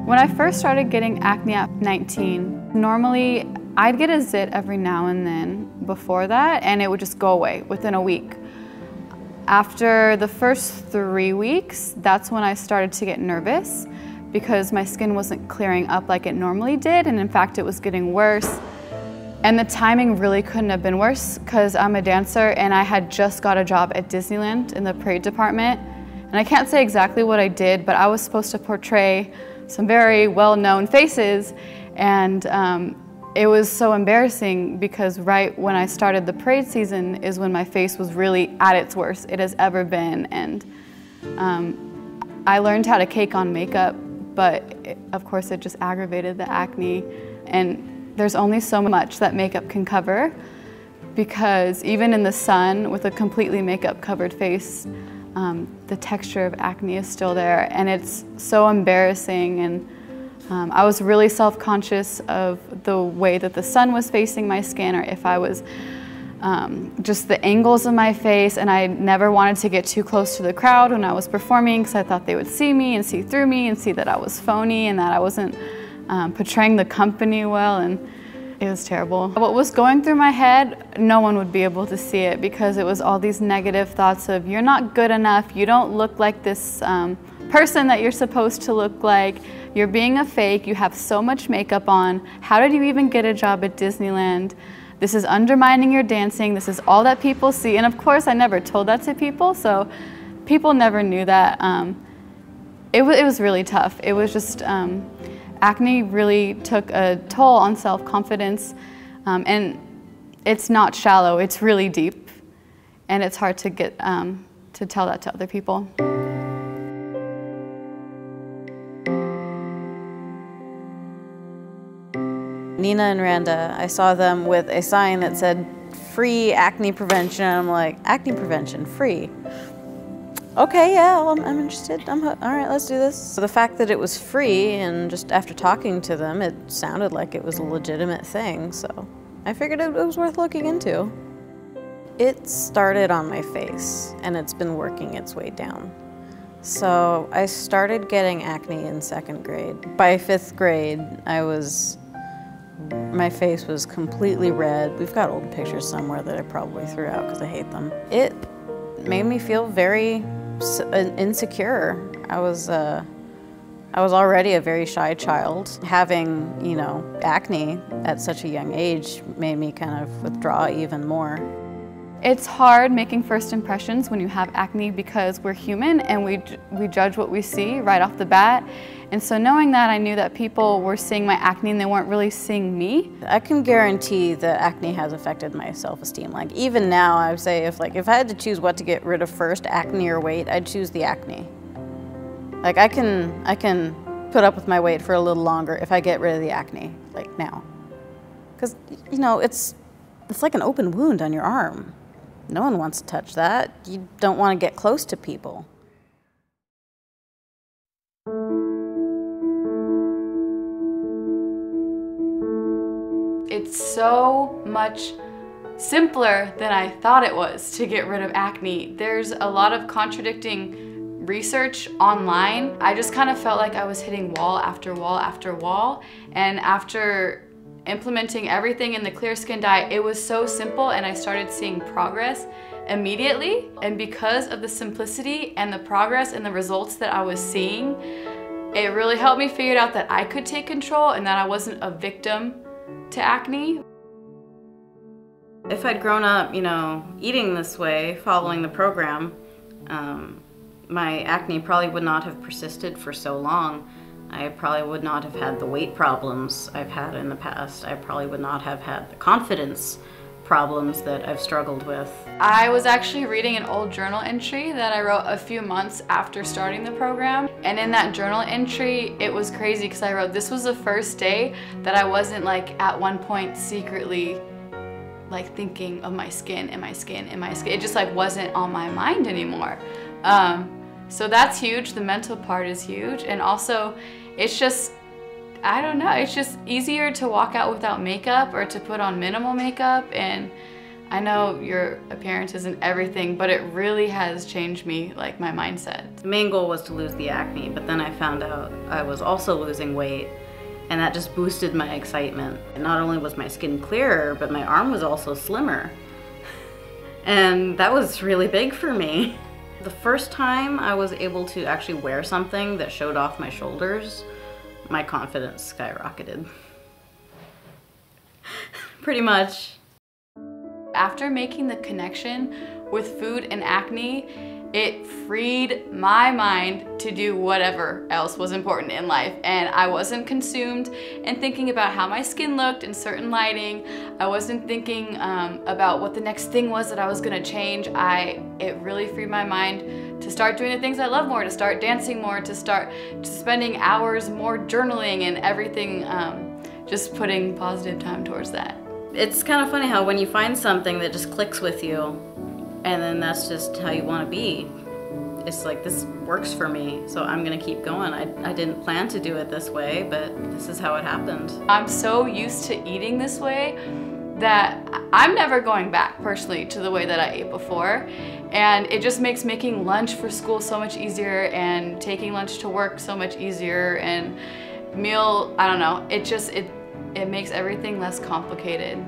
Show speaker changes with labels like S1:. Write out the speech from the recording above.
S1: When I first started getting acne at 19, normally I'd get a zit every now and then before that, and it would just go away within a week. After the first 3 weeks, that's when I started to get nervous because my skin wasn't clearing up like it normally did, and in fact it was getting worse. And the timing really couldn't have been worse because I'm a dancer and I had just got a job at Disneyland in the parade department. And I can't say exactly what I did, but I was supposed to portray some very well-known faces, and it was so embarrassing because right when I started the parade season is when my face was really at its worst it has ever been, and I learned how to cake on makeup, but of course it just aggravated the acne, and there's only so much that makeup can cover because even in the sun with a completely makeup covered face, the texture of acne is still there, and it's so embarrassing. And I was really self-conscious of the way that the sun was facing my skin, or if I was just the angles of my face, and I never wanted to get too close to the crowd when I was performing because I thought they would see me and see through me and see that I was phony and that I wasn't portraying the company well, and it was terrible. What was going through my head, no one would be able to see it because it was all these negative thoughts of you're not good enough, you don't look like this person that you're supposed to look like, you're being a fake, you have so much makeup on, how did you even get a job at Disneyland? This is undermining your dancing, this is all that people see. And of course I never told that to people, so people never knew that. It was really tough. It was just, acne really took a toll on self-confidence, and it's not shallow, it's really deep, and it's hard to get to tell that to other people.
S2: Nina and Randa, I saw them with a sign that said free acne prevention. I'm like, acne prevention, free? Okay, yeah, well, I'm interested. All right, let's do this. So the fact that it was free, and just after talking to them, it sounded like it was a legitimate thing, so I figured it was worth looking into. It started on my face, and it's been working its way down. So I started getting acne in 2nd grade. By 5th grade, my face was completely red. We've got old pictures somewhere that I probably threw out because I hate them. It made me feel very insecure. I was already a very shy child. Having, you know, acne at such a young age made me kind of withdraw even more.
S1: It's hard making first impressions when you have acne because we're human and we judge what we see right off the bat. And so knowing that, I knew that people were seeing my acne and they weren't really seeing me.
S2: I can guarantee that acne has affected my self-esteem. Like even now, I would say if I had to choose what to get rid of first, acne or weight, I'd choose the acne. Like I can put up with my weight for a little longer if I get rid of the acne, like now. Because, you know, it's like an open wound on your arm. No one wants to touch that. You don't want to get close to people.
S1: It's so much simpler than I thought it was to get rid of acne. There's a lot of contradicting research online. I just kind of felt like I was hitting wall after wall after wall, and after implementing everything in the Clear Skin diet, it was so simple and I started seeing progress immediately. And because of the simplicity and the progress and the results that I was seeing, it really helped me figure out that I could take control and that I wasn't a victim to acne.
S2: If I'd grown up, you know, eating this way, following the program, my acne probably would not have persisted for so long. I probably would not have had the weight problems I've had in the past. I probably would not have had the confidence problems that I've struggled with.
S1: I was actually reading an old journal entry that I wrote a few months after starting the program. And in that journal entry, it was crazy because I wrote, this was the first day that I wasn't like at one point secretly like thinking of my skin and my skin and my skin. It just like wasn't on my mind anymore. So that's huge. The mental part is huge. And also it's just, I don't know, it's just easier to walk out without makeup or to put on minimal makeup. And I know your appearance isn't everything, but it really has changed me, like my mindset.
S2: The main goal was to lose the acne, but then I found out I was also losing weight, and that just boosted my excitement. And not only was my skin clearer, but my arm was also slimmer. And that was really big for me. The first time I was able to actually wear something that showed off my shoulders, my confidence skyrocketed. Pretty much.
S1: After making the connection with food and acne, it freed my mind to do whatever else was important in life. And I wasn't consumed in thinking about how my skin looked in certain lighting. I wasn't thinking about what the next thing was that I was gonna change. It really freed my mind to start doing the things I love more, to start dancing more, to start spending hours more journaling and everything, just putting positive time towards that.
S2: It's kind of funny how when you find something that just clicks with you, and then that's just how you want to be. It's like, this works for me, so I'm gonna keep going. I didn't plan to do it this way, but this is how it happened.
S1: I'm so used to eating this way that I'm never going back personally to the way that I ate before. And it just makes making lunch for school so much easier and taking lunch to work so much easier, and I don't know, it makes everything less complicated.